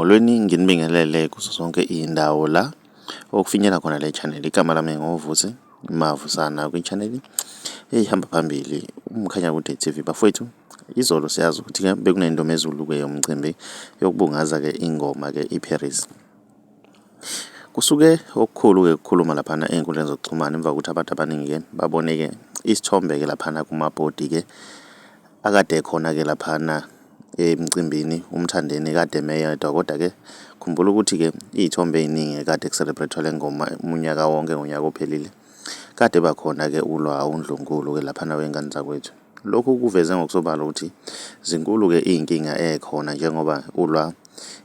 Molweni, nginibingelele kuzo zonke iy'ndawo la okufinyela khona le channel. Igama lami ngovusi Mavusana kwi-channel ehamba phambili umkhanya kude TV. Bafowethu, izolo siyazi ukuthi-ke bekunentombi ezulu-ke yomcimbi yokubungaza-ke ingoma-ke iParis. Kusuke okukhulu-ke ukukhuluma laphana ey'nkundleni zokuxhumana emva kokuthi abantu abaningi-ke babone-ke isithombe-ke laphana kumabhodi-ke akade khona-ke laphana emcimbini umthandeni kade meyedwa, kodwa-ke khumbula ukuthi-ke iy'thombe ey'ningi kade ku-celebrate-wa le ngoma unyaka wonke ngonyaka ophelile kade bakhona-ke ulwa undlunkulu-ke laphana wey'ngane zakwethu. Lokhu kuveze ngokusobala ukuthi zinkulu-ke iy'nkinga ekhona, njengoba ulwa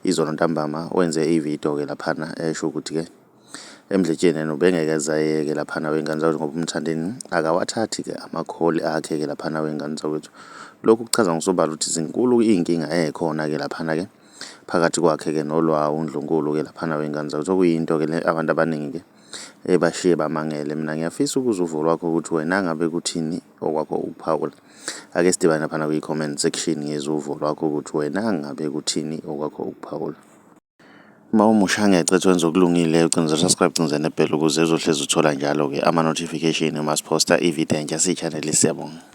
izolo ntambama wenze ividiyo-ke laphana esho ukuthi-ke emdletsheni ubengeke laphana wey'ngane zakwethu ngoba umthandeni akawathathi-ke amakholi akhe-ke laphana wey'ngane zakwethu. Lokhu kuchaza ngokusobala ukuthi zinkulu iy'nkinga ekhona-ke laphana-ke phakathi kwakhe-ke nolwa undlunkulu-ke laphana wey'ngane zakwethu, okuyinto-ke le abantu abaningi-ke bashiye bamangele. Mina ngiyafisa ukuzwa uvo lwakho ukuthi wena ngabe kuthini okwakho ukuphawula. Ake sidibane laphana kwi-comment section ngizwe uvo lwakho ukuthi wena ngabe kuthini okwakho ukuphawula. Uma umusha ngiyacela wenze okulungile, ucinze subscribe, ucinze nebheli ukuze uzohlezi uthola njalo-ke ama-notification uma siphosta ividiyo entsha si-channel. Siyabonga.